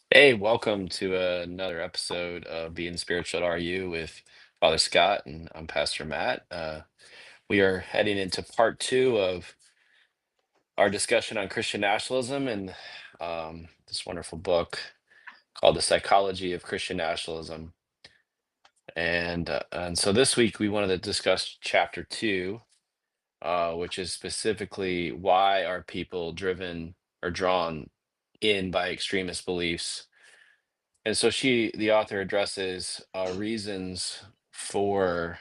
Hey, welcome to another episode of Being Spiritual at RU with Father Scott, and I'm Pastor Matt. We are heading into part two of our discussion on Christian nationalism and this wonderful book called The Psychology of Christian Nationalism. And so this week we wanted to discuss chapter two, which is specifically why are people driven or drawn in by extremist beliefs. And so the author addresses reasons for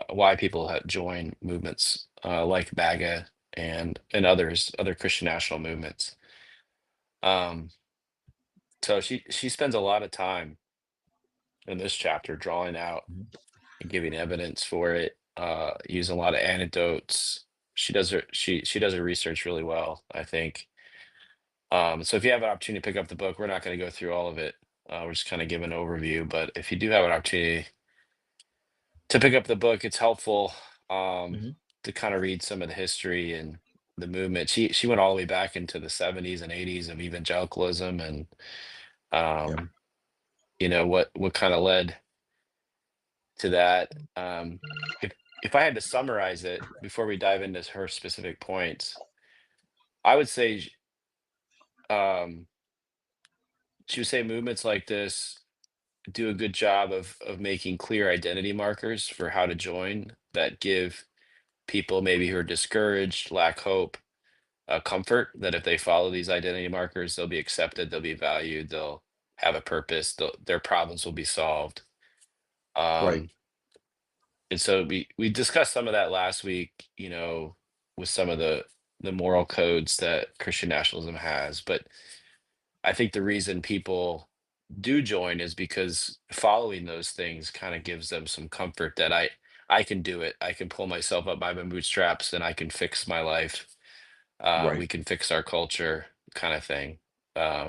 why people join movements like MAGA and other Christian national movements. Um, so she spends a lot of time in this chapter drawing out Mhm. and giving evidence for it, using a lot of anecdotes. She does her research really well, I think. So if you have an opportunity to pick up the book, we're not going to go through all of it. We're just kind of give an overview. But if you do have an opportunity to pick up the book, it's helpful Mhm. to kind of read some of the history and the movement. She went all the way back into the 70s and 80s of evangelicalism and Yep. um, what kind of led to that. If I had to summarize it before we dive into her specific points, I would say um, she would say movements like this do a good job of making clear identity markers for how to join that give people maybe who are discouraged, lack hope, comfort that if they follow these identity markers, they'll be accepted, they'll be valued, they'll have a purpose, their problems will be solved. Right. Um, and so we discussed some of that last week, with some of the moral codes that Christian nationalism has. But I think the reason people do join is because following those things kind of gives them some comfort that I can do it. I can pull myself up by my bootstraps and I can fix my life. Right. We can fix our culture, kind of thing. I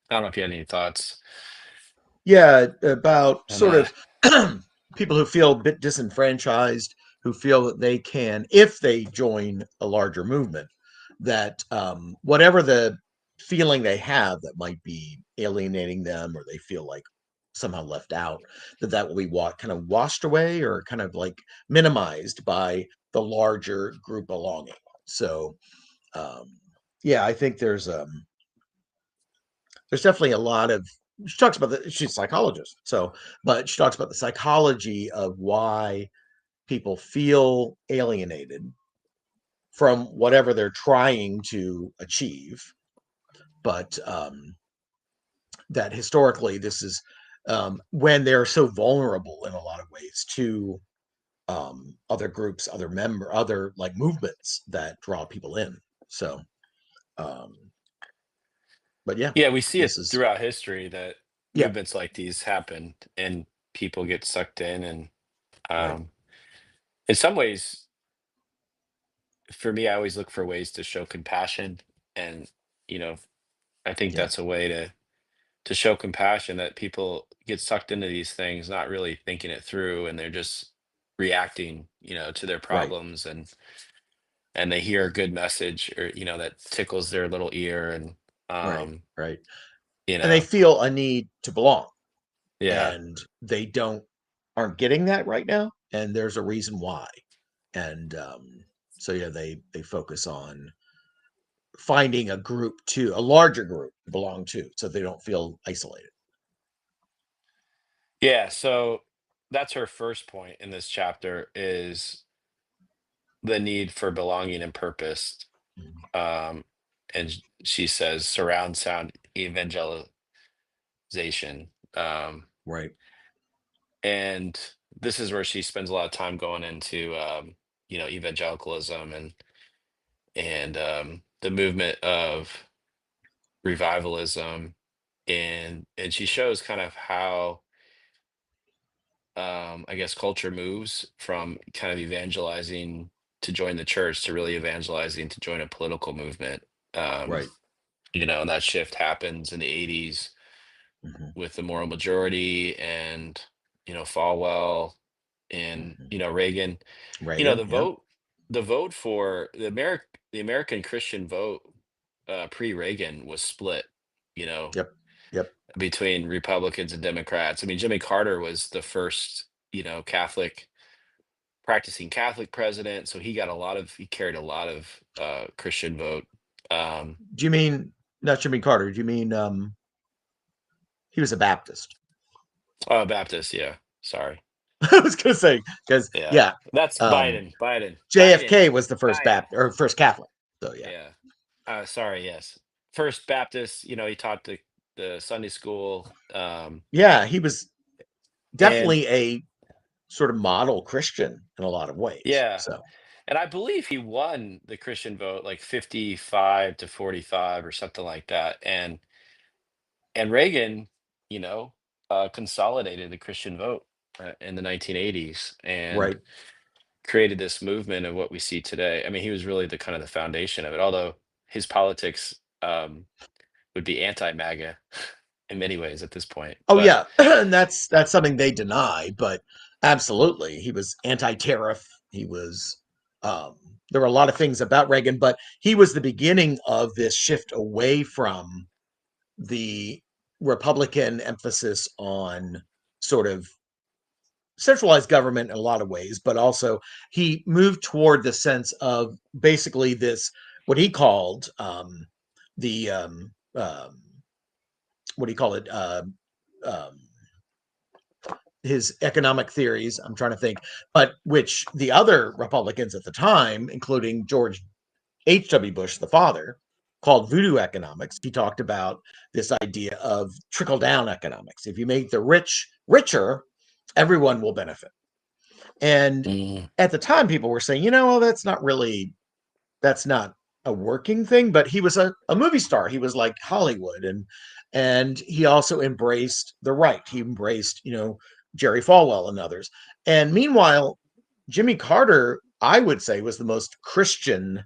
don't know if you had any thoughts Yeah, about on sort that. of people who feel a bit disenfranchised, who feel that they can, if they join a larger movement, that whatever the feeling they have that might be alienating them, or they feel like somehow left out, that will be kind of washed away or kind of like minimized by the larger group belonging. So, um, yeah, I think there's definitely a lot of she talks about she's a psychologist, so but she talks about the psychology of why people feel alienated from whatever they're trying to achieve, but that historically this is when they're so vulnerable in a lot of ways to other groups, other like movements that draw people in. So, um, but yeah, Yeah, we see this it is throughout history that yeah, movements like these happen and people get sucked in. And right, um, in some ways, for me, I always look for ways to show compassion. And, you know, I think yeah, that's a way to show compassion that people get sucked into these things, not really thinking it through, and they're just reacting, to their right, problems and they hear a good message or that tickles their little ear and right, um right. you And they know feel a need to belong, yeah. and they aren't getting that right now, and there's a reason why. And so yeah, they focus on finding a larger group to belong to, so they don't feel isolated. Yeah, so that's her first point in this chapter is the need for belonging and purpose. Mhm. um she says surround sound evangelization. Right. And this is where she spends a lot of time going into evangelicalism and the movement of revivalism, and she shows kind of how I guess culture moves from kind of evangelizing to join the church to really evangelizing to join a political movement. um Right. and that shift happens in the 80s Hmm. with the moral majority and Falwell and Hmm. Reagan. Reagan. The Yeah. vote for the American Christian vote pre-Reagan was split. You know, Yep. Yep. between Republicans and Democrats. I mean, Jimmy Carter was the first, Catholic practicing Catholic president, so he carried a lot of Christian vote. Um, Do you mean not Jimmy Carter? Do you mean he was a Baptist? Baptist, yeah. Sorry. I was gonna say because Yeah. yeah, That's um, Biden. Biden. Biden. JFK was the first Biden. Baptist or first Catholic. So yeah, Yeah. Sorry, yes. First Baptist, he taught the Sunday school. yeah, he was And definitely a sort of model Christian in a lot of ways. yeah. So And I believe he won the Christian vote like 55 to 45 or something like that. And Reagan, you know, consolidated the Christian vote in the 1980s and right. created this movement of what we see today. I mean, he was really the kind of the foundation of it, although his politics would be anti-MAGA in many ways at this point. Oh But yeah, and that's something they deny, but absolutely, he was anti-tariff. He was. Um, there were a lot of things about Reagan, but he was the beginning of this shift away from the Republican emphasis on sort of centralized government in a lot of ways, but also he moved toward the sense of basically this what he called the what do you call it? Um, his economic theories. I'm trying to think, but which the other Republicans at the time, including George H.W. Bush, the father, called voodoo economics. He talked about this idea of trickle down economics. If you make the rich richer, everyone will benefit. And mm, at the time, people were saying, well, that's not a working thing. But he was a movie star. He was like Hollywood, and he also embraced the right. He embraced, Jerry Falwell and others. And meanwhile, Jimmy Carter, I would say, was the most Christian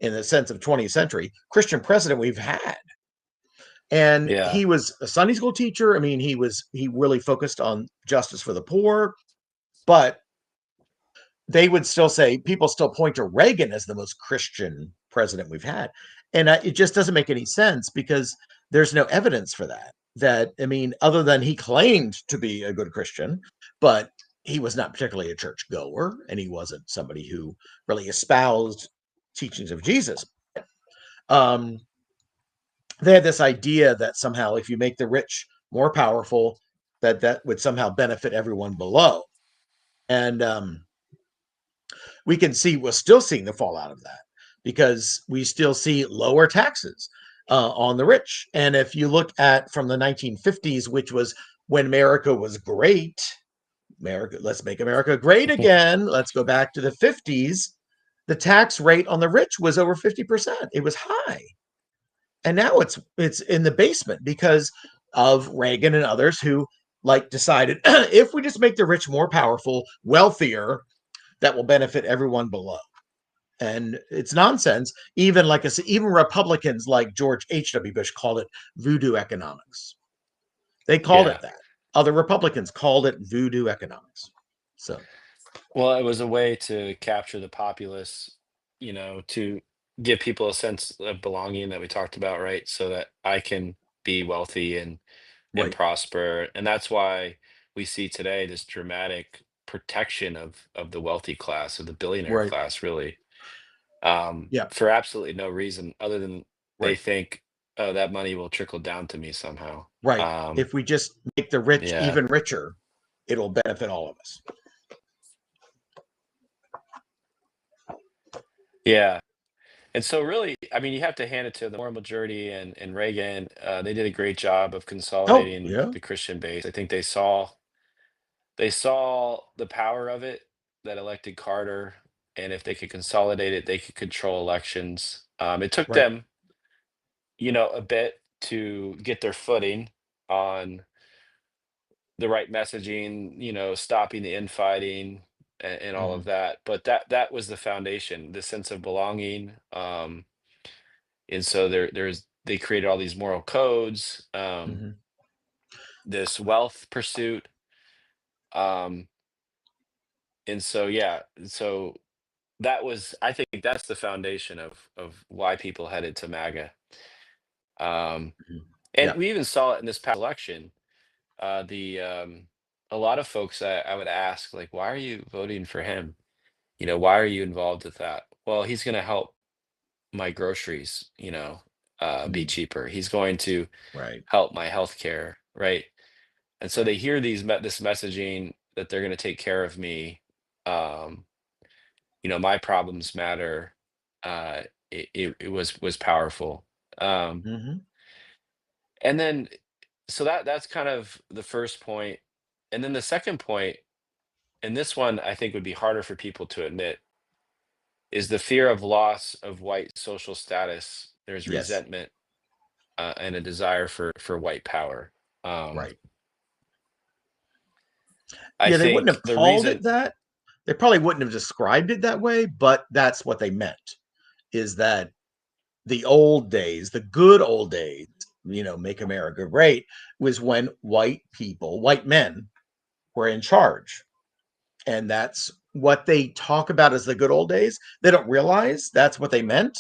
in the sense of 20th century Christian president we've had. And yeah, he was a Sunday school teacher. I mean, he really focused on justice for the poor, but they would still say people still point to Reagan as the most Christian president we've had. And it just doesn't make any sense because there's no evidence for that. That, I mean, other than he claimed to be a good Christian, but he was not particularly a church goer and he wasn't somebody who really espoused teachings of Jesus. Um, they had this idea that somehow if you make the rich more powerful, that would somehow benefit everyone below. And we can see we're still seeing the fallout of that because we still see lower taxes on the rich. And if you look at from the 1950s, which was when America was great, America, let's make America great again. Let's go back to the 50s. The tax rate on the rich was over 50%. It was high. And now it's in the basement because of Reagan and others who like decided if we just make the rich more powerful, wealthier, that will benefit everyone below. And it's nonsense. Even like I said, even Republicans like George H.W. Bush called it voodoo economics. They called yeah. it that. Other Republicans called it voodoo economics. So Well, it was a way to capture the populace, to give people a sense of belonging that we talked about, right? So that I can be wealthy and right, prosper. And that's why we see today this dramatic protection of the wealthy class, of the billionaire right, class, really, yeah, for absolutely no reason other than they right, think, oh, that money will trickle down to me somehow. right. Um, If we just make the rich yeah, even richer, it'll benefit all of us. yeah. And so really, I mean, you have to hand it to the moral majority and Reagan. They did a great job of Oh, consolidating yeah. the Christian base. I think they saw the power of it that elected Carter, and if they could consolidate it, they could control elections. It took Right. them, a bit to get their footing on the right messaging, stopping the infighting and all Hmm. of that. But that was the foundation, the sense of belonging. And so they created all these moral codes, Hmm. this wealth pursuit. Um, and so yeah, so I think that's the foundation of why people headed to MAGA. Um, And Yeah. we even saw it in this past election. The A lot of folks I would ask, like, why are you voting for him? Why are you involved with that? Well, he's going to help my groceries, be Mm, cheaper. He's going to right. help my health care, right? And so they hear this messaging that they're going to take care of me. Um, my problems matter. Uh, it was powerful. Um, Hmm. and then so that's kind of the first point. And then the second point, and this one I think would be harder for people to admit, is the fear of loss of white social status. There's Yes. resentment and a desire for white power. Um, Right. I Yeah, they wouldn't think have the called it reason, that. They probably wouldn't have described it that way, but that's what they meant. Is that the old days, the good old days, make America great, was when white men were in charge. And that's what they talk about as the good old days. They don't realize that's what they meant.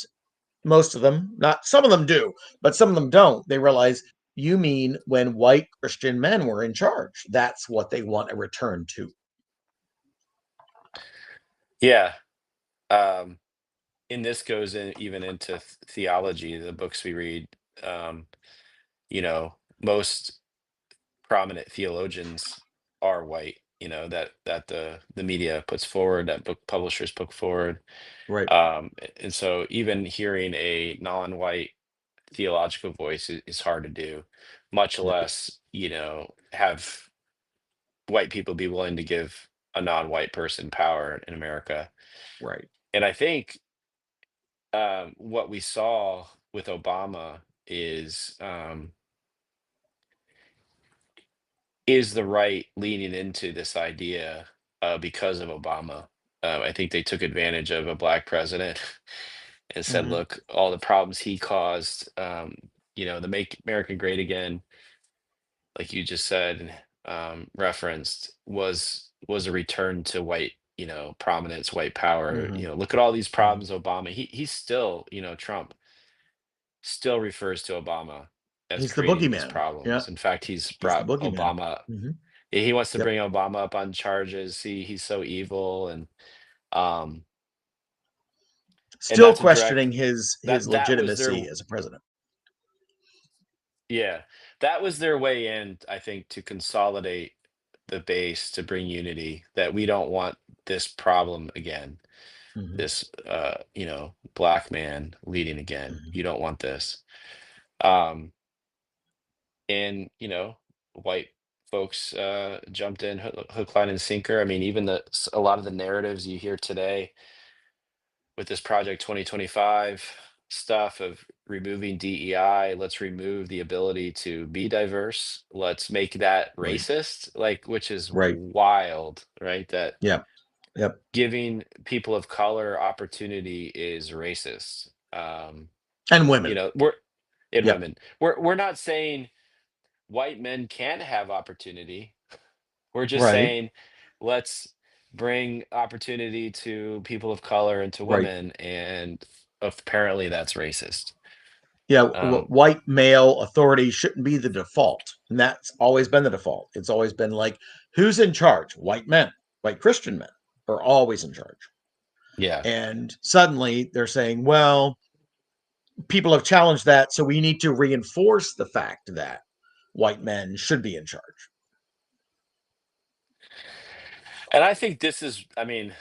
Most of them, not some of them do, but some of them don't. They realize you mean when white Christian men were in charge. That's what they want a return to. yeah, um, and this goes in even into theology, the books we read. Um, most prominent theologians are white. That the media puts forward, that book publishers put forward. Right. And so even hearing a non-white theological voice is hard to do, much Right. less, have white people be willing to give a non-white person power in America. Right. And I think what we saw with Obama is the right leaning into this idea because of Obama. I think they took advantage of a black president and said, Hmm. look, all the problems he caused, the Make America Great Again, like you just said, referenced, was a return to white, prominence, white power. Hmm. Look at all these Hmm. problems Obama. He's still, Trump still refers to Obama as He's the creating these boogeyman. Yeah. problems. In fact, he's He's the brought boogeyman. Obama. Hmm. He wants to Yep. bring Obama up on charges. See, he's so evil, and um, Still that's a direct questioning his that was their legitimacy as a president. yeah, that was their way in, I think, to consolidate the base, to bring unity, that we don't want this problem again. Hmm. This black man leading again. Hmm. You don't want this. Um, and white folks jumped in hook, line, and sinker. I mean, even a lot of the narratives you hear today with this Project 2025 stuff of removing DEI, let's remove the ability to be diverse. Let's make that Right. racist, like, which is Right. wild, right? That Yep. Yep. giving people of color opportunity is racist. And women. We're in Yep. women. We're not saying white men can't have opportunity. We're just Right. saying, let's bring opportunity to people of color and to Right. women, and apparently that's racist. Yeah. Um, White male authority shouldn't be the default. And that's always been the default. It's always been like, who's in charge? White men, white Christian men are always in charge. yeah. And suddenly they're saying, well, people have challenged that. So we need to reinforce the fact that white men should be in charge. And I think this is, I mean,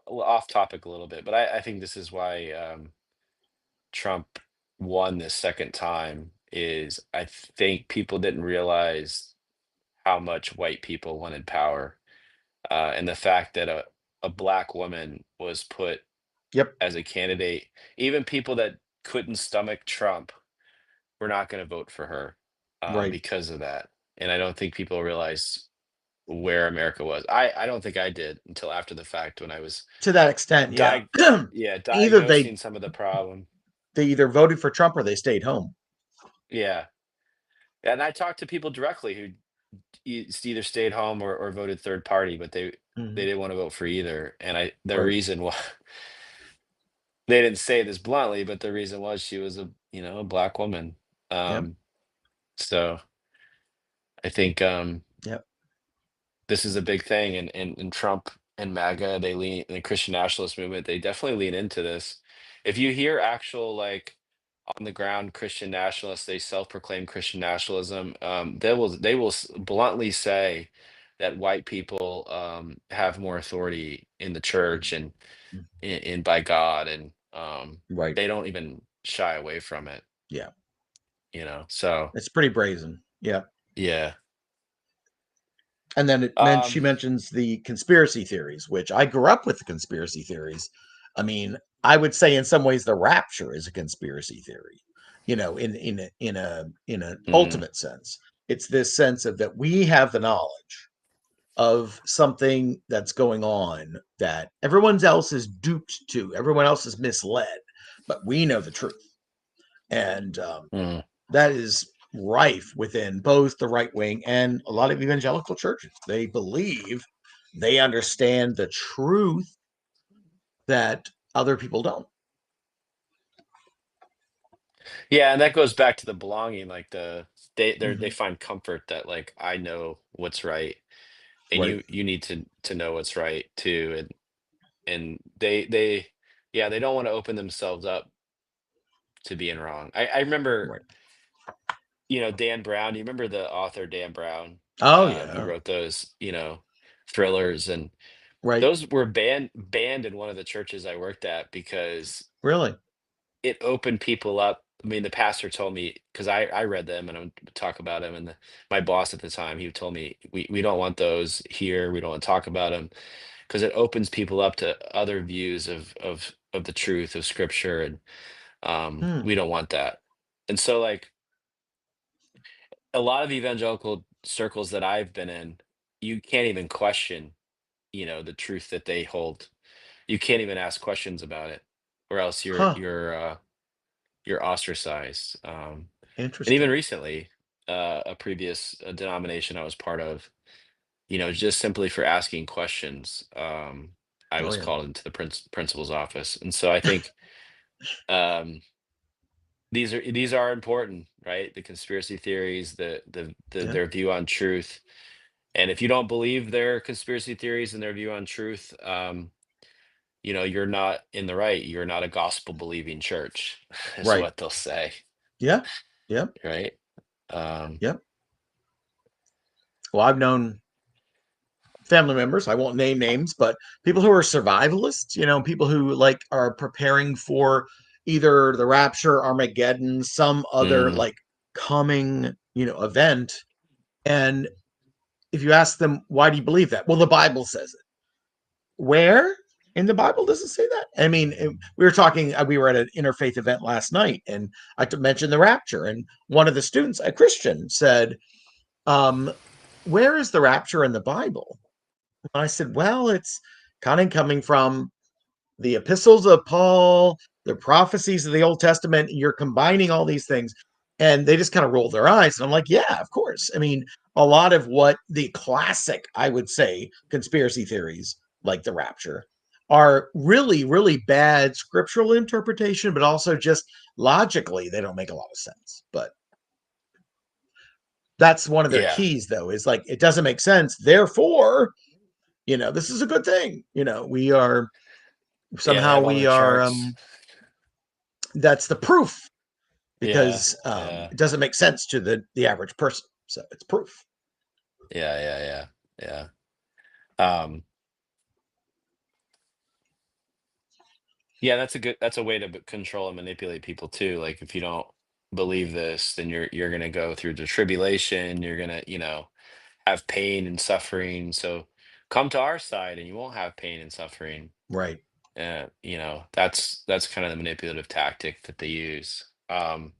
off topic a little bit, but I think this is why Trump won this second time. Is I think people didn't realize how much white people wanted power, and the fact that a black woman was put Yep. as a candidate, even people that couldn't stomach Trump were not going to vote for her Right. because of that. And I don't think people realize where America was. I don't think I did until after the fact when I was To that extent, yeah. di- yeah, either diagnosing some of the problem. they either voted for Trump or they stayed home. Yeah. And I talked to people directly who either stayed home or voted third party, but they Mhm. didn't want to vote for either. And the Right. reason why they didn't say this bluntly, but the reason was she was a black woman. Yep. So I think Yep. this is a big thing, and Trump and MAGA, they lean, and the Christian nationalist movement, they definitely lean into this. If you hear actual like on the ground Christian nationalists, they self-proclaim Christian nationalism. They will bluntly say that white people have more authority in the church and Mm. in by God, and Right. they don't even shy away from it. Yeah. So It's pretty brazen. Yeah. yeah. And then she Um, mentions the conspiracy theories, which I grew up with the conspiracy theories. I mean, I would say in some ways the rapture is a conspiracy theory, in an mm, ultimate sense. It's this sense of that we have the knowledge of something that's going on that everyone else is duped to, everyone else is misled, but we know the truth. And mm. that is rife within both the right wing and a lot of evangelical churches. They believe they understand the truth that other people don't. Yeah, and that goes back to the belonging, like they Hmm. find comfort that like I know what's right, and Right. you need to know what's right too, and they yeah, they don't want to open themselves up to being wrong. I remember, Right. Dan Brown. You remember the author Dan Brown, Oh who yeah. wrote those, thrillers, and Right. those were banned in one of the churches I worked at because Really. it opened people up. I mean, the pastor told me, because I read them and I would talk about them, and my boss at the time, he told me we don't want those here. We don't want to talk about them because it opens people up to other views of the truth of Scripture, and Hmm. we don't want that. And so, like a lot of evangelical circles that I've been in, you can't even question, the truth that they hold. You can't even ask questions about it, or else Huh. you're ostracized. And even Interesting. recently, a previous denomination I was part of, just simply for asking questions, I Oh was yeah. called into the principal's office. And so I think um, these are important, right? The conspiracy theories, Yeah. their view on truth. And if you don't believe their conspiracy theories and their view on truth, you're not in the right. You're not a gospel believing church, is Right. what they'll say, Yeah. Yeah. right? Um, Yeah. Well, I've known family members, I won't name names, but people who are survivalists, people who like are preparing for either the rapture, Armageddon, some other mm, like coming, event. And if you ask them, why do you believe that? Well, the Bible says it. Where in the Bible does it say that? I mean, we were talking, we were at an interfaith event last night, and mentioned the rapture. And one of the students, a Christian, said, um, where is the rapture in the Bible? I said, well, it's kind of coming from the epistles of Paul, the prophecies of the Old Testament. You're combining all these things. And they just kind of rolled their eyes. And I'm like, yeah, of course. I mean, a lot of what the classic, I would say, conspiracy theories, like the rapture, are really, really bad scriptural interpretation, but also just logically, they don't make a lot of sense. But that's one of their yeah. keys, though, is like, it doesn't make sense. Therefore, this is a good thing. We are Yeah, they somehow have all we the are charts. that's the proof Yeah, because yeah, it doesn't make sense to the average person. So it's proof. yeah, yeah, yeah, Um, yeah, that's a way to control and manipulate people too. Like if you don't believe this, then you're gonna go through the tribulation, you're gonna, have pain and suffering. So come to our side and you won't have pain and suffering. Right. That's kind of the manipulative tactic that they use. And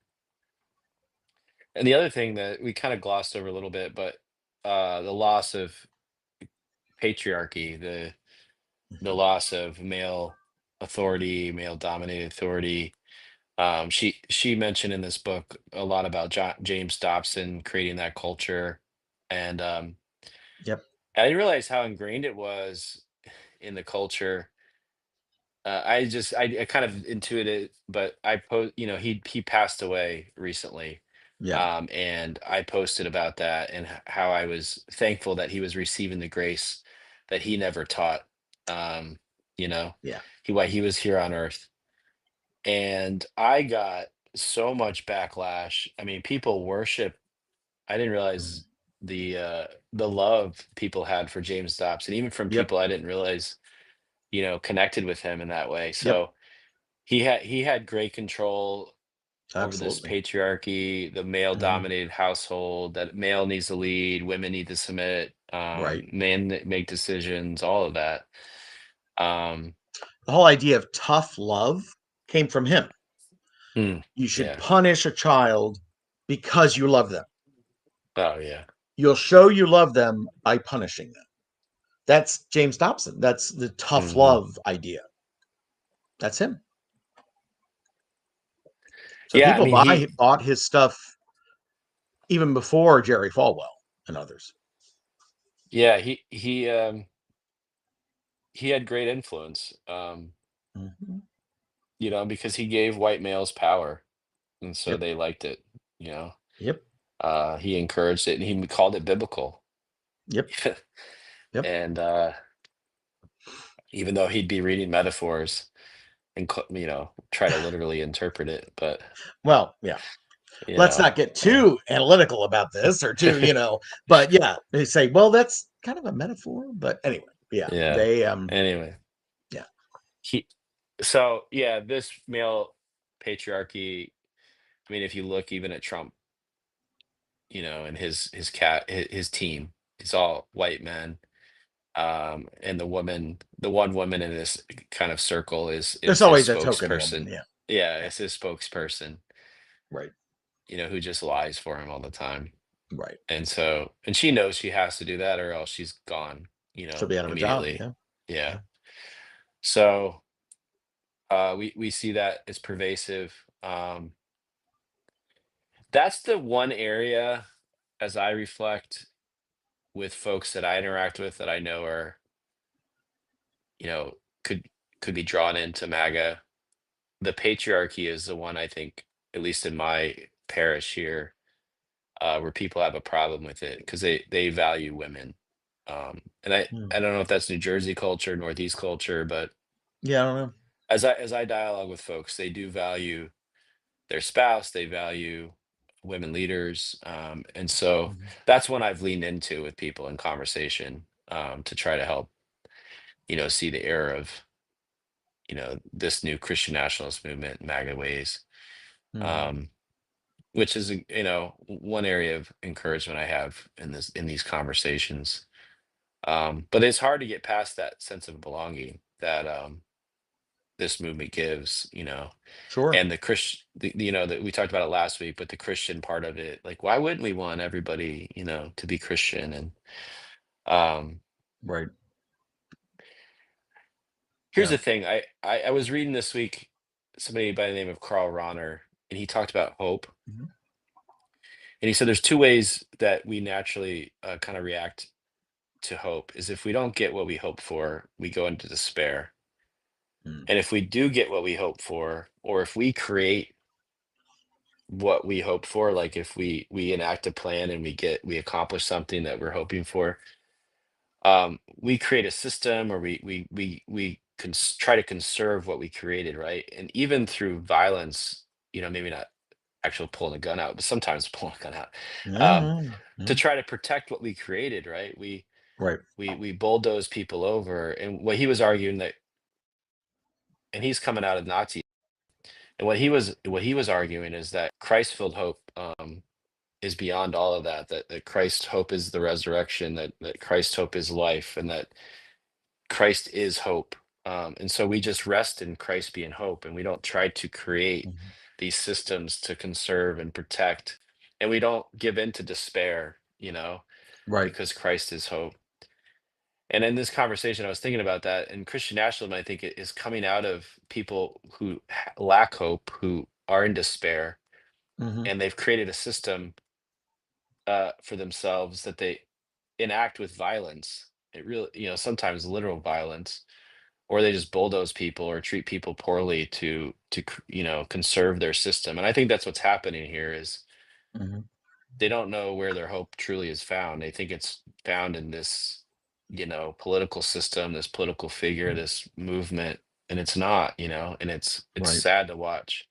the other thing that we kind of glossed over a little bit, but the loss of patriarchy, the Mhm. loss of male authority, male dominated authority. She mentioned in this book a lot about James Dobson creating that culture, and Yep. I didn't realize how ingrained it was in the culture. I kind of intuited, but he passed away recently. Yeah. And I posted about that and how I was thankful that he was receiving the grace that he never taught. Um, you know, Yeah. while he was here on earth. And I got so much backlash. I mean, people worship. I didn't Mhm. realize the love people had for James Dobson, even from Yep. people I didn't realize, connected with him in that way. Yep. So he had great control over this Absolutely. patriarchy, the male Mhm. dominated household, that male needs to lead, women need to submit, Right. men make decisions, all of that. Um, The whole idea of tough love came from him. mm, You should yeah. punish a child because you love them. Oh yeah. You'll show you love them by punishing them. That's James Dobson. That's the tough Hmm. love idea. That's him. So Yeah. I people mean, bought his stuff even before Jerry Falwell and others. yeah, he had great influence, Mhm. because he gave white males power, and so Yep. they liked it. You know, Yep. he encouraged it, and he called it biblical. Yep. Yep. And even though he'd be reading metaphors and try to literally interpret it, but Well, yeah. you Let's know, not get uh, too analytical about this or too, but yeah, they say, well, that's kind of a metaphor. But anyway, yeah, yeah. they Anyway, yeah. he so yeah, this male patriarchy. I mean, if you look even at Trump, and his team, it's all white men. And the one woman in this kind of circle is There's is his always a token woman. spokesperson. Yeah. Yeah, Yeah. it's his spokesperson, Right. who just lies for him all the time. Right. And she knows she has to do that or else she's gone, She'll be out of a job. immediately. Yeah. Yeah. Yeah. So we see that it's pervasive. That's the one area, as I reflect with folks that I interact with, that I know are, you know, could could be drawn into MAGA. The patriarchy is the one, I think, at least in my parish here, where people have a problem with it because they value women. And I Hmm. I don't know if that's New Jersey culture, Northeast culture, but Yeah. I don't know. as I dialogue with folks, they do value their spouse, they value women leaders, and so Mhm. that's one I've leaned into with people in conversation, to try to help see the error of this new Christian nationalist movement, MAGA ways. Mhm. Um, which is one area of encouragement I have in these conversations. But it's hard to get past that sense of belonging that this movement gives, Sure. and the Christian, that we talked about it last week, but the Christian part of it, like, why wouldn't we want everybody, to be Christian? And um, Right. here's Yeah. the thing, I was reading this week somebody by the name of Carl Ronner, and he talked about hope, Mhm. and he said there's two ways that we naturally kind of react to hope is if we don't get what we hope for, we go into despair. Mm. And if we do get what we hope for, or if we create what we hope for, like if we enact a plan and we accomplish something that we're hoping for, we create a system, or try to conserve what we created, right? And even through violence, maybe not actual pulling a gun out, but sometimes pulling a gun out, um, Yeah. to Yeah. try to protect what we created, right? We Right. we we bulldoze people over, and what he was arguing that, and he's coming out of Nazi, and what he was arguing is that Christ-filled hope, is beyond all of that. That Christ's hope is the resurrection. That Christ's hope is life, and that Christ is hope. And so we just rest in Christ being hope, and we don't try to create Mhm. these systems to conserve and protect, and we don't give in to despair, Right. because Christ is hope. And in this conversation, I was thinking about that. And Christian nationalism, I think, is coming out of people who lack hope, who are in despair, Mhm. and they've created a system for themselves that they enact with violence. It really, sometimes literal violence, or they just bulldoze people or treat people poorly to conserve their system. And I think that's what's happening here is Mhm. They don't know where their hope truly is found. They think it's found in this, political system, this political figure, this movement, and it's not, and it's Right. sad to watch.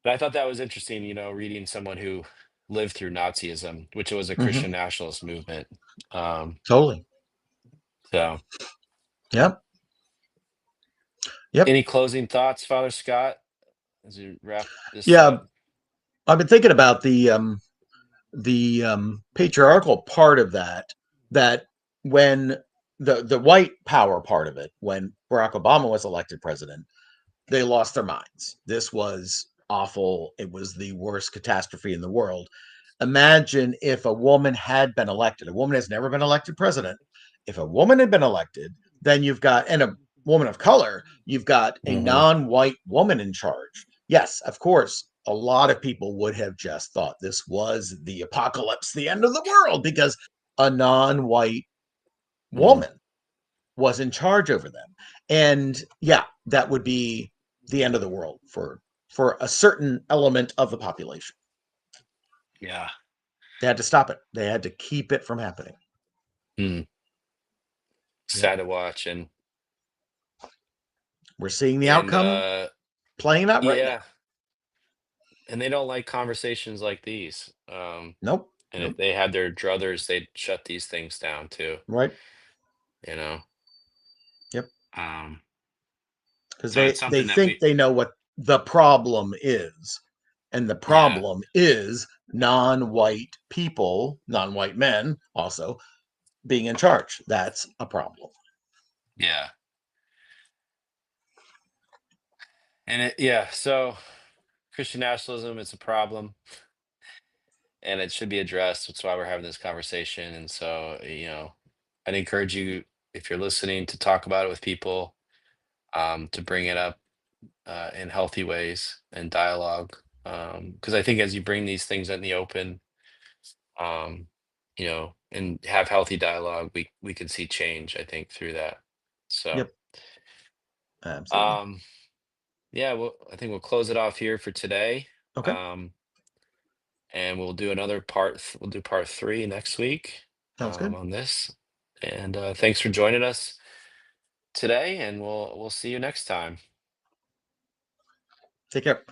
But I thought that was interesting, reading someone who lived through Nazism, which was a Mhm. Christian nationalist movement. Um, Totally. so Yep. Yep. any closing thoughts, Father Scott, as we wrap this Yeah, up? I've been thinking about patriarchal part of that, that when the white power part of it, when Barack Obama was elected president, they lost their minds. This was awful. It was the worst catastrophe in the world. Imagine if a woman had been elected. A woman has never been elected president. If a woman had been elected, then you've got, and a woman of color, you've got a Hmm. non-white woman in charge. Yes, of course, a lot of people would have just thought this was the apocalypse, the end of the world, because a non-white Hmm. woman was in charge over them. And yeah, that would be the end of the world for a certain element of the population. Yeah. They had to stop it. They had to keep it from happening. Mm. Yep. Sad to watch, and We're seeing the and outcome playing out right now. yeah, and they don't like conversations like these. Nope. And if Nope. they had their druthers, they'd shut these things down too. Right. You know. Yep. Um, Because so it's they something that think we, they know what the problem is. And the yeah, problem is non-white people, non-white men also being in charge. That's a problem. yeah, and yeah. So Christian nationalism, it's a problem, and it should be addressed. That's why we're having this conversation. And so, I'd encourage you, if you're listening, to talk about it with people, to bring it up in healthy ways and dialogue. Because I think as you bring these things in the open, and have healthy dialogue, we can see change, I think, through that. So, Yep. Absolutely. um, yeah, well, I think we'll close it off here for today. Okay. Um, and we'll do another part. We'll do part three next week, Sounds good. on this. And thanks for joining us today, and we'll see you next time. Take care.